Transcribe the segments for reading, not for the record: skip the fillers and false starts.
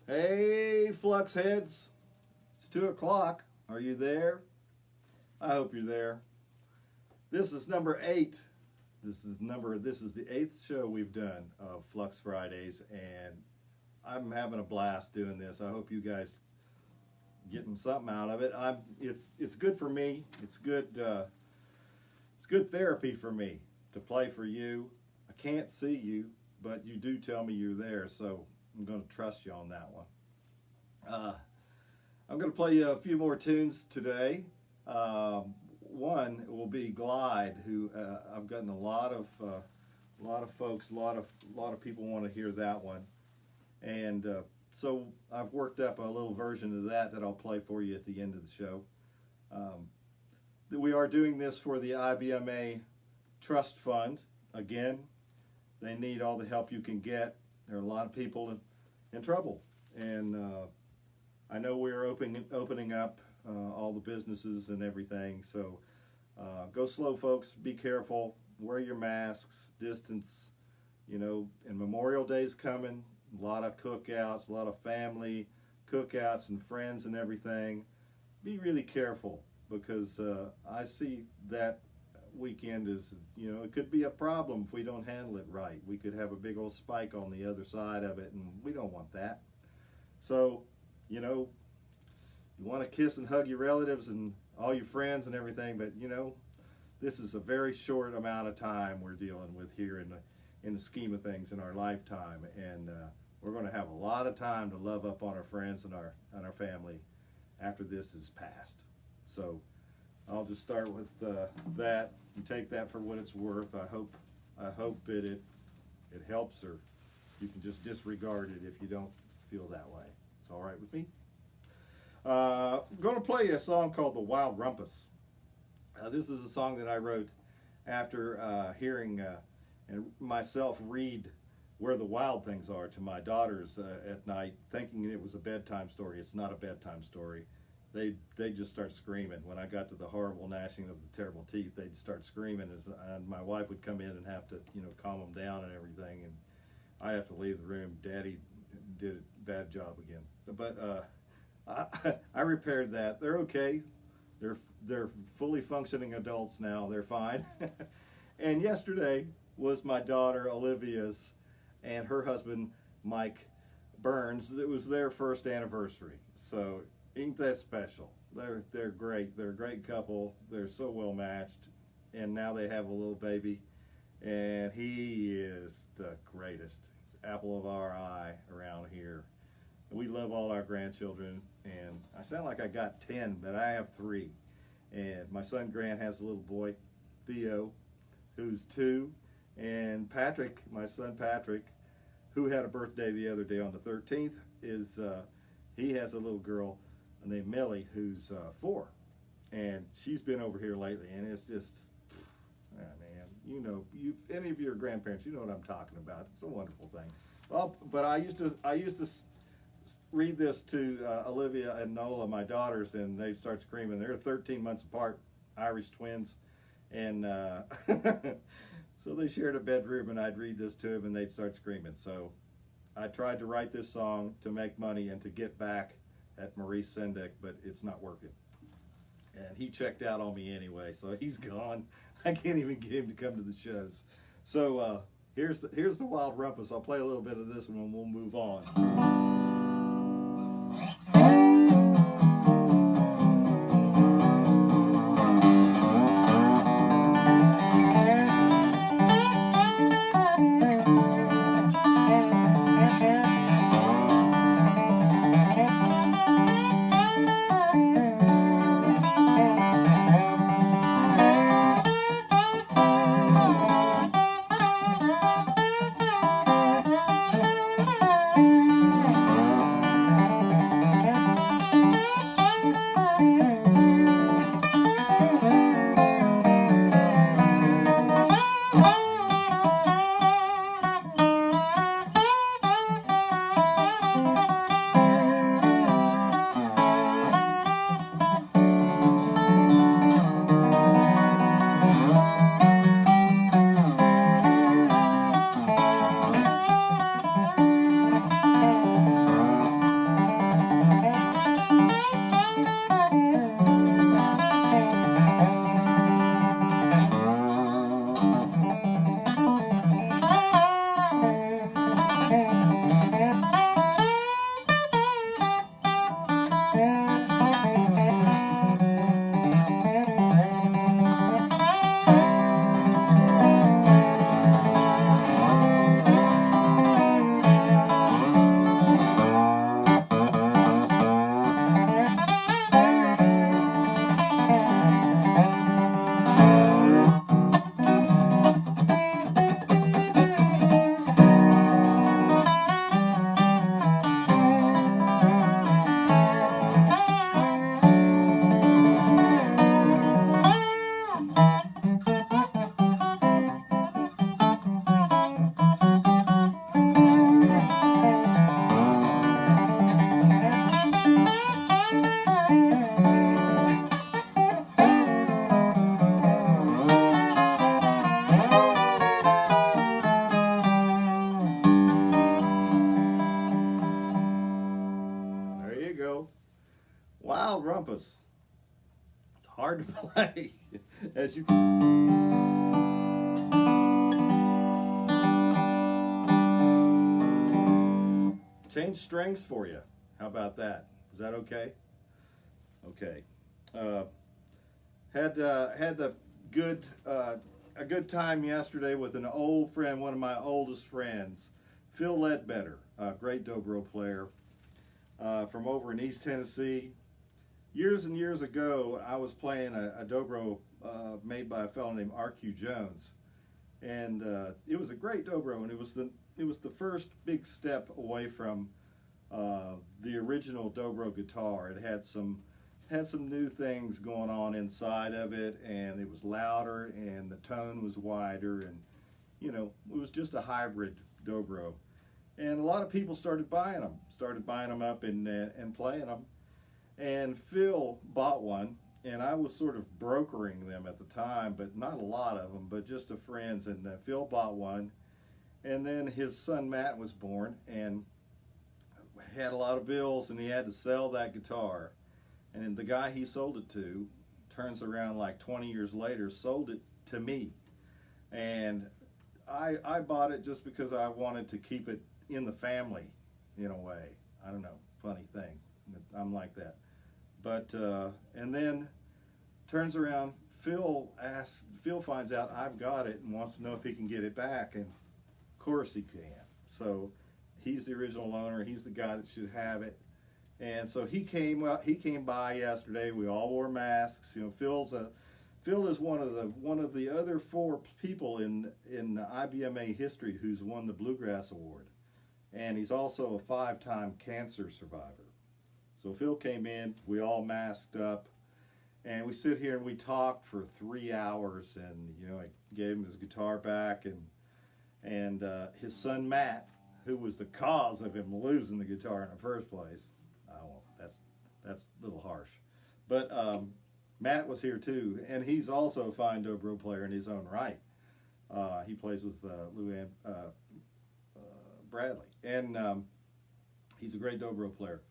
Hey, Flux heads. It's 2 o'clock. Are you there? I hope you're there. This is number 8. This is the 8th show we've done of Flux Fridays, and I'm having a blast doing this. I hope you guys getting something out of it. It's good for me. It's good therapy for me to play for you. I can't see you, but you do tell me you're there, so I'm going to trust you on that one. I'm going to play you a few more tunes today. One will be Glide, who I've gotten a lot of folks, a lot of people want to hear that one, and so I've worked up a little version of that I'll play for you at the end of the show. We are doing this for the IBMA Trust Fund. Again, they need all the help you can get. There are a lot of people in trouble, and I know we're opening up all the businesses and everything, so go slow, folks. Be careful. Wear your masks, distance. You know, and Memorial Day's coming. A lot of cookouts, a lot of family cookouts and friends and everything. Be really careful, because I see that weekend as, you know, it could be a problem if we don't handle it right. We could have a big old spike on the other side of it, and we don't want that. So, you know, you want to kiss and hug your relatives and all your friends and everything, but you know, this is a very short amount of time we're dealing with here in the scheme of things in our lifetime, and we're going to have a lot of time to love up on our friends and our family after this is passed. So I'll just start with that. You take that for what it's worth. I hope it helps, or you can just disregard it if you don't feel that way. It's all right with me. I'm going to play you a song called The Wild Rumpus. This is a song that I wrote after hearing and myself read Where the Wild Things Are to my daughters at night, thinking it was a bedtime story. It's not a bedtime story. They just start screaming. When I got to the horrible gnashing of the terrible teeth, they'd start screaming, and my wife would come in and have to, you know, calm them down and everything, and I have to leave the room. Daddy did a bad job again. But I repaired that. They're okay. They're fully functioning adults now. They're fine. And yesterday was my daughter Olivia's and her husband Mike Burns. It was their first anniversary. So ain't that special? They're great. They're a great couple. They're so well matched. And now they have a little baby, and he is the greatest. He's the apple of our eye around here. We love all our grandchildren, and I sound like I got 10, but I have 3. And my son Grant has a little boy, Theo, who's 2, and Patrick, my son Patrick, who had a birthday the other day on the 13th, he has a little girl named Millie who's 4, and she's been over here lately, and it's just, man, you know, any of your grandparents, you know what I'm talking about. It's a wonderful thing. Well, but I used to read this to Olivia and Nola, my daughters, and they'd start screaming. They're 13 months apart, Irish twins, and so they shared a bedroom, and I'd read this to them, and they'd start screaming. So I tried to write this song to make money and to get back at Maurice Sendak, but it's not working. And he checked out on me anyway, so he's gone. I can't even get him to come to the shows. So here's the Wild Rumpus. I'll play a little bit of this one, and we'll move on. Wild Rumpus. It's hard to play, as you change strings for you. How about that? Is that okay? Okay. Uh, had the good a good time yesterday with an old friend, one of my oldest friends, Phil Ledbetter, a great dobro player from over in East Tennessee. Years and years ago, I was playing a dobro made by a fellow named R.Q. Jones, and it was a great dobro, and it was the first big step away from the original dobro guitar. It had some new things going on inside of it, and it was louder, and the tone was wider, and it was just a hybrid dobro. And a lot of people started buying them up and playing them. And Phil bought one, and I was sort of brokering them at the time, but not a lot of them, but just a friends. And Phil bought one, and then his son Matt was born, and had a lot of bills, and he had to sell that guitar. And the guy he sold it to turns around like 20 years later, sold it to me. And I bought it just because I wanted to keep it in the family in a way. I don't know, funny thing. I'm like that. But and then turns around, Phil finds out I've got it and wants to know if he can get it back, and of course he can. So he's the original owner, he's the guy that should have it. And so he came by yesterday. We all wore masks. Phil is one of the other 4 people in IBMA history who's won the Bluegrass Award, and he's also a 5-time cancer survivor. So Phil came in, we all masked up, and we sit here and we talked for 3 hours, and I gave him his guitar back, and his son Matt, who was the cause of him losing the guitar in the first place. That's a little harsh, but Matt was here too, and he's also a fine dobro player in his own right. He plays with Lou Ann Bradley, and he's a great dobro player.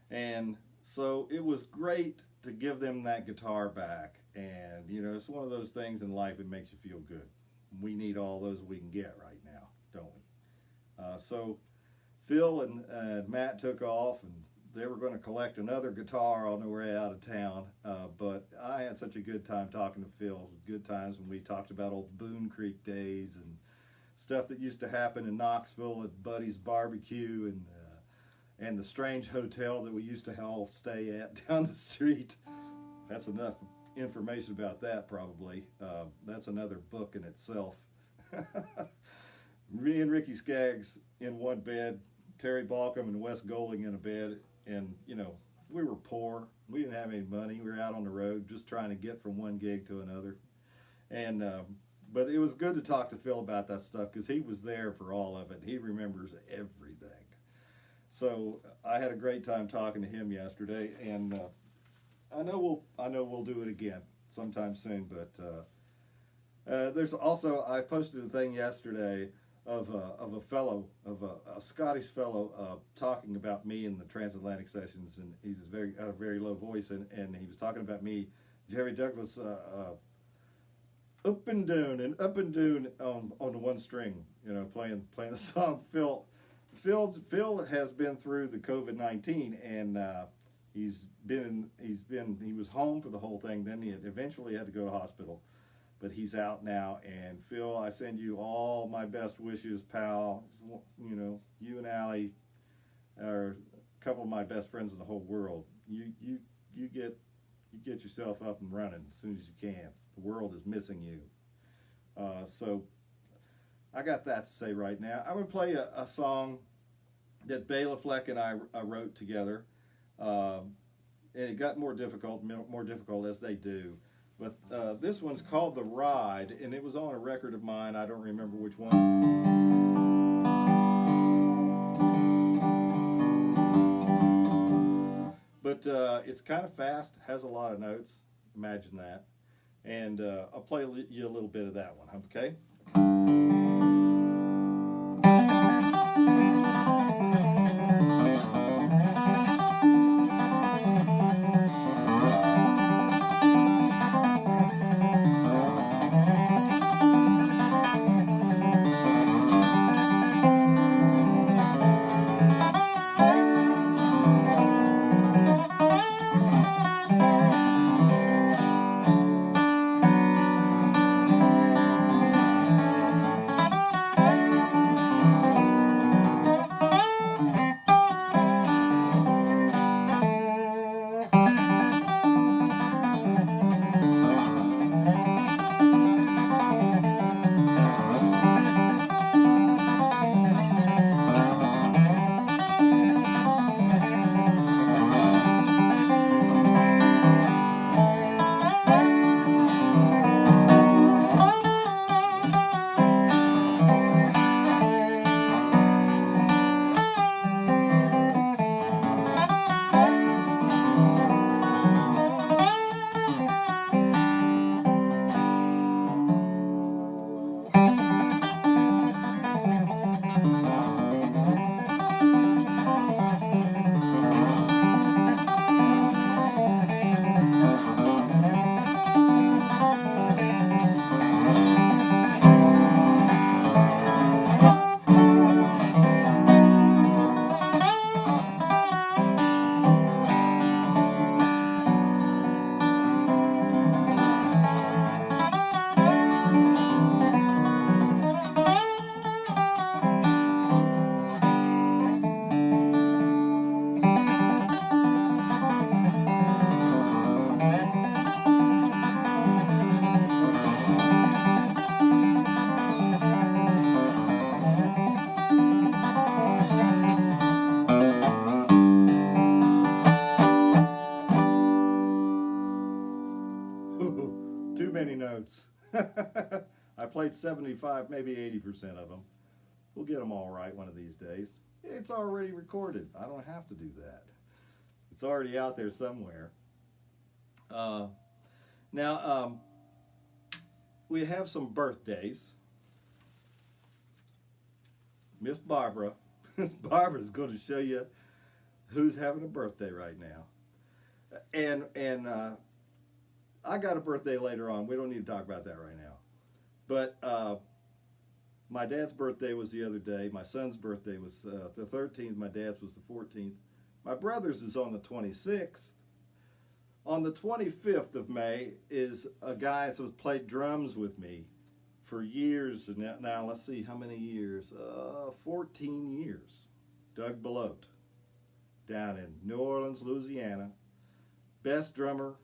And so it was great to give them that guitar back, and it's one of those things in life that makes you feel good. We need all those we can get right now, don't we? So Phil and Matt took off, and they were going to collect another guitar on their way out of town, but I had such a good time talking to Phil. It was good times when we talked about old Boone Creek days and stuff that used to happen in Knoxville at Buddy's Barbecue, and the strange hotel that we used to all stay at down the street. That's enough information about that, probably. That's another book in itself. Me and Ricky Skaggs in one bed, Terry Balcom and Wes Golding in a bed, and we were poor. We didn't have any money. We were out on the road just trying to get from one gig to another. And but it was good to talk to Phil about that stuff because he was there for all of it. He remembers everything. So I had a great time talking to him yesterday, and I know we'll do it again sometime soon. But there's also, I posted a thing yesterday of a Scottish fellow talking about me in the transatlantic sessions, and he's got a very low voice, and he was talking about me, Jerry Douglas, up and down on the one string, playing the song. Phil has been through the COVID-19, and he was home for the whole thing. Then he eventually had to go to hospital, but he's out now. And Phil, I send you all my best wishes, pal. You and Allie are a couple of my best friends in the whole world. You get yourself up and running as soon as you can. The world is missing you. So I got that to say right now. I'm going to play a song that Bela Fleck and I wrote together. And it got more difficult as they do. But this one's called The Ride, and it was on a record of mine. I don't remember which one. But it's kind of fast, has a lot of notes. Imagine that. And I'll play you a little bit of that one, okay? notes. I played 75, maybe 80% of them. We'll get them all right one of these days. It's already recorded. I don't have to do that. It's already out there somewhere. Now, we have some birthdays. Miss Barbara. Miss Barbara's going to show you who's having a birthday right now. And I got a birthday later on. We don't need to talk about that right now. But my dad's birthday was the other day. My son's birthday was the 13th. My dad's was the 14th. My brother's is on the 26th. On the 25th of May is a guy who's played drums with me for years. Now let's see how many years. 14 years. Doug Belote, down in New Orleans, Louisiana. Best drummer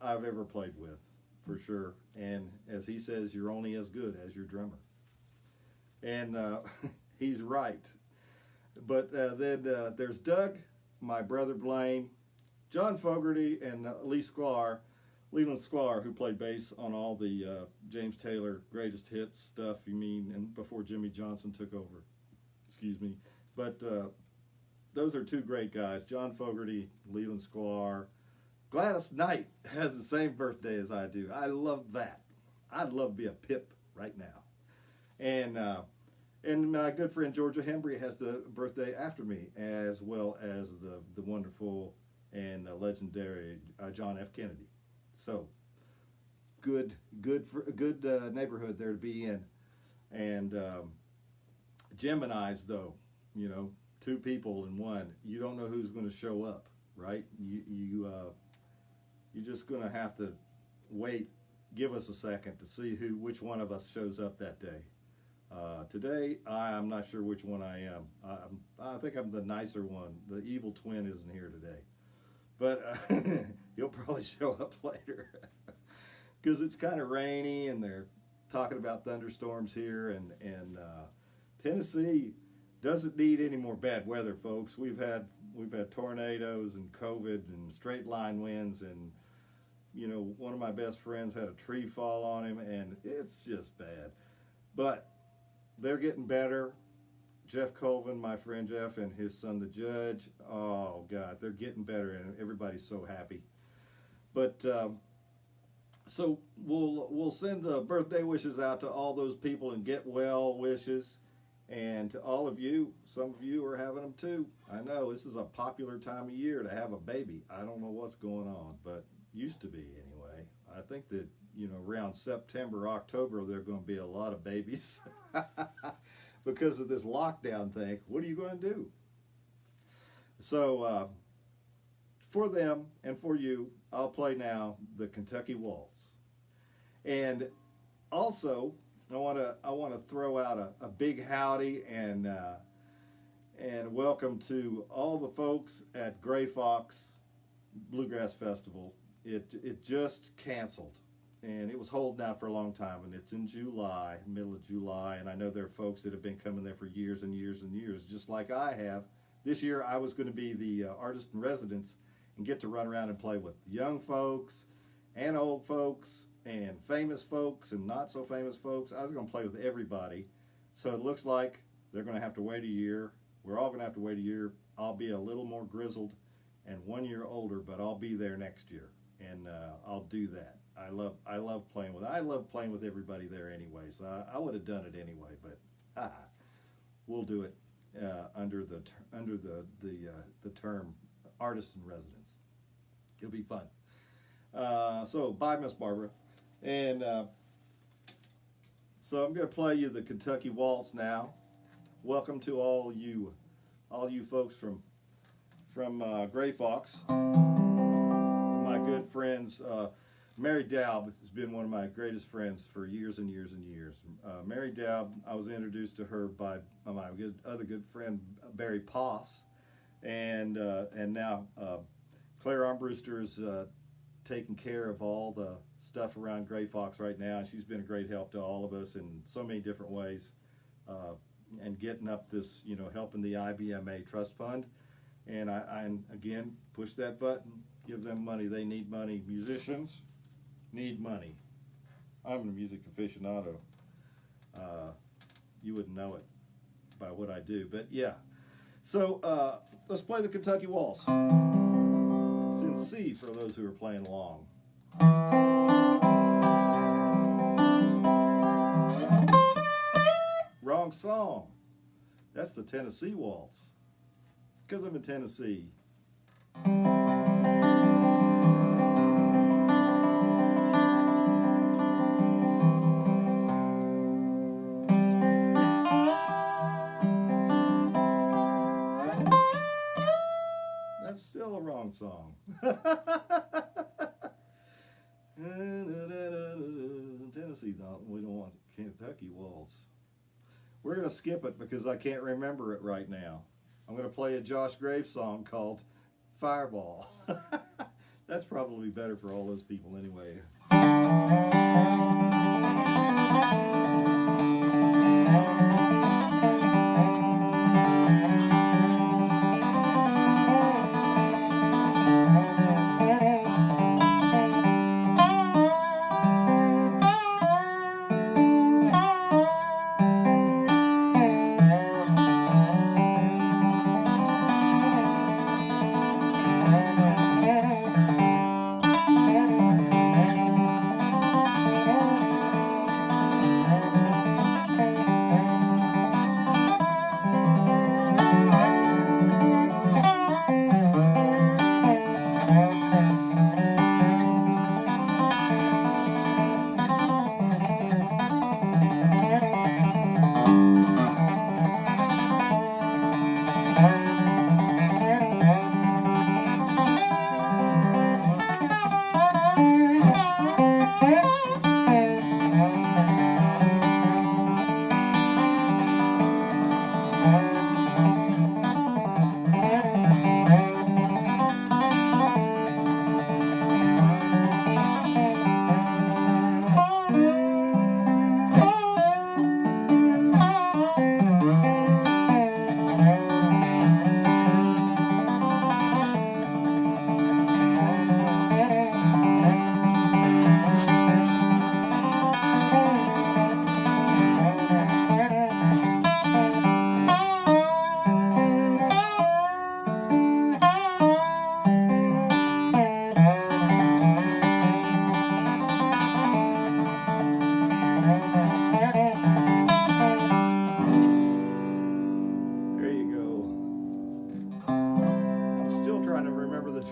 I've ever played with, for sure. And as he says, you're only as good as your drummer. And he's right. But then there's Doug, my brother Blaine, John Fogerty, and Leland Sklar, who played bass on all the James Taylor greatest hits stuff, and before Jimmy Johnson took over. Excuse me. But those are two great guys, John Fogerty, Leland Sklar. Gladys Knight has the same birthday as I do. I love that. I'd love to be a Pip right now. And my good friend Georgia Hembry has the birthday after me, as well as the wonderful and legendary John F. Kennedy. So good neighborhood there to be in. And Gemini's, though, two people in one. You don't know who's going to show up, right? You're just going to have to wait. Give us a second to see which one of us shows up that day. Today, I'm not sure which one I am. I think I'm the nicer one. The evil twin isn't here today. But he'll probably show up later. Because it's kind of rainy, and they're talking about thunderstorms here. And Tennessee doesn't need any more bad weather, folks. We've had tornadoes and COVID and straight line winds, and one of my best friends had a tree fall on him, and it's just bad. But they're getting better. Jeff Colvin, my friend Jeff, and his son, the judge, oh, God, they're getting better, and everybody's so happy. But so we'll send the birthday wishes out to all those people and get well wishes. And to all of you, some of you are having them too. I know this is a popular time of year to have a baby. I don't know what's going on, but used to be anyway. I think that, around September, October, there are going to be a lot of babies because of this lockdown thing. What are you going to do? So for them and for you, I'll play now the Kentucky Waltz. And also, I want to throw out a big howdy and welcome to all the folks at Gray Fox Bluegrass Festival. It just canceled, and it was holding out for a long time, and it's in July, middle of July, and I know there are folks that have been coming there for years and years and years, just like I have. This year I was going to be the artist in residence and get to run around and play with young folks and old folks and famous folks and not so famous folks. I was going to play with everybody. So it looks like they're going to have to wait a year. We're all going to have to wait a year. I'll be a little more grizzled and 1 year older, but I'll be there next year, and I'll do that. I love playing with everybody there anyway. So I would have done it anyway, but we'll do it under the term artist in residence. It'll be fun. So bye, Miss Barbara. And so I'm going to play you the Kentucky Waltz now. Welcome to all you folks from Gray Fox. My good friends, Mary Dowd has been one of my greatest friends for years and years and years. Mary Dowd, I was introduced to her by my other good friend Barry Poss, and now Claire Armbruster is taking care of all the stuff around Gray Fox right now, and she's been a great help to all of us in so many different ways, and getting up this, helping the IBMA Trust Fund. And I again, push that button, give them money. They need money. Musicians need money. I'm a music aficionado. You wouldn't know it by what I do, but yeah. So let's play the Kentucky Waltz. It's in C for those who are playing along. Wrong song. That's the Tennessee Waltz. Because I'm in Tennessee. That's still a wrong song. Tennessee, we don't want Kentucky Waltz. We're going to skip it because I can't remember it right now. I'm going to play a Josh Graves song called Fireball. That's probably better for all those people anyway.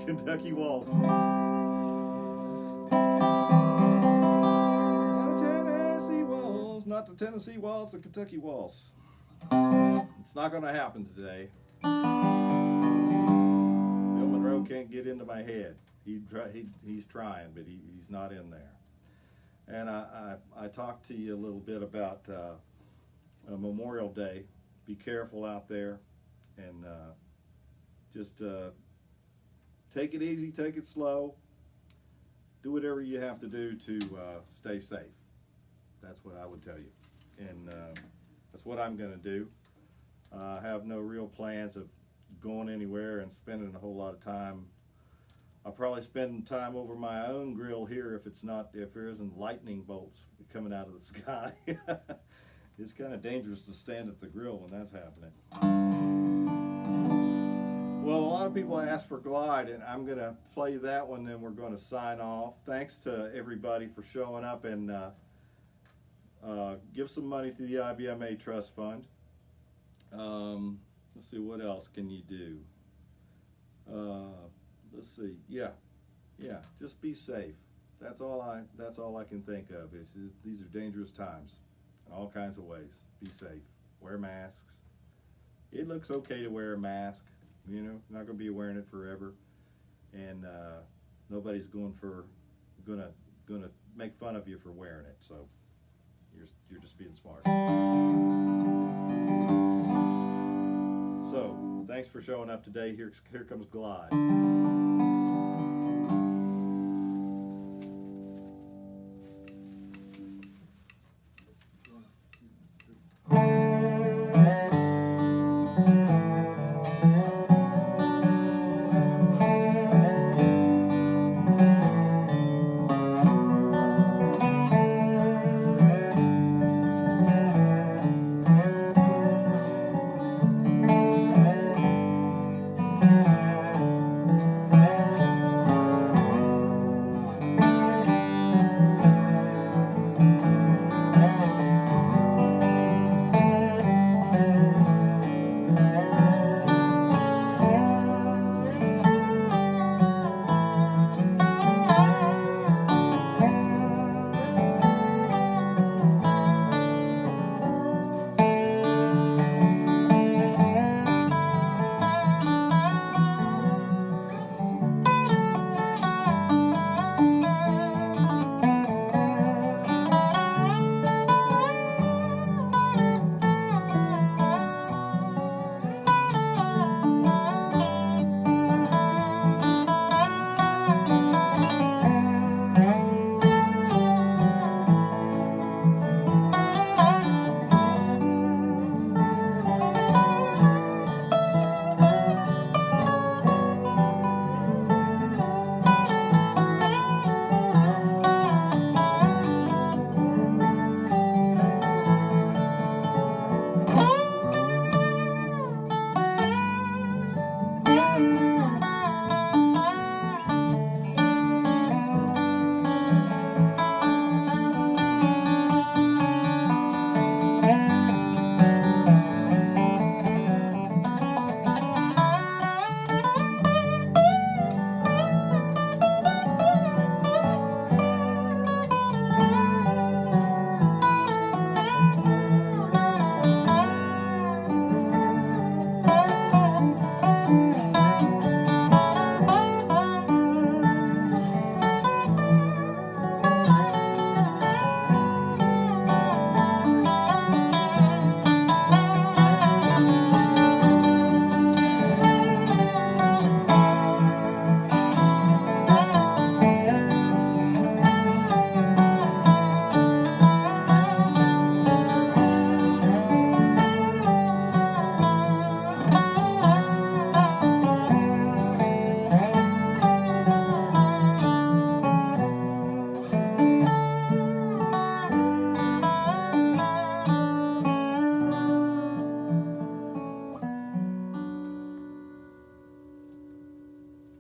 Kentucky Waltz. Not the Tennessee Waltz, the Kentucky Waltz. It's not going to happen today. Bill Monroe can't get into my head. He's trying, but he's not in there. And I talked to you a little bit about Memorial Day. Be careful out there, and just take it easy, take it slow. Do whatever you have to do to stay safe. That's what I would tell you, and that's what I'm going to do. I have no real plans of going anywhere and spending a whole lot of time. I'll probably spend time over my own grill here if there isn't lightning bolts coming out of the sky. It's kind of dangerous to stand at the grill when that's happening. Well, a lot of people ask for Glide, and I'm going to play that one, then we're going to sign off. Thanks to everybody for showing up, and give some money to the IBMA Trust Fund. Let's see, what else can you do? Let's see. Yeah, just be safe. That's all I can think of. These are dangerous times in all kinds of ways. Be safe. Wear masks. It looks okay to wear a mask. You know, not going to be wearing it forever, and nobody's gonna make fun of you for wearing it. So you're just being smart. So thanks for showing up today. Here comes Glide.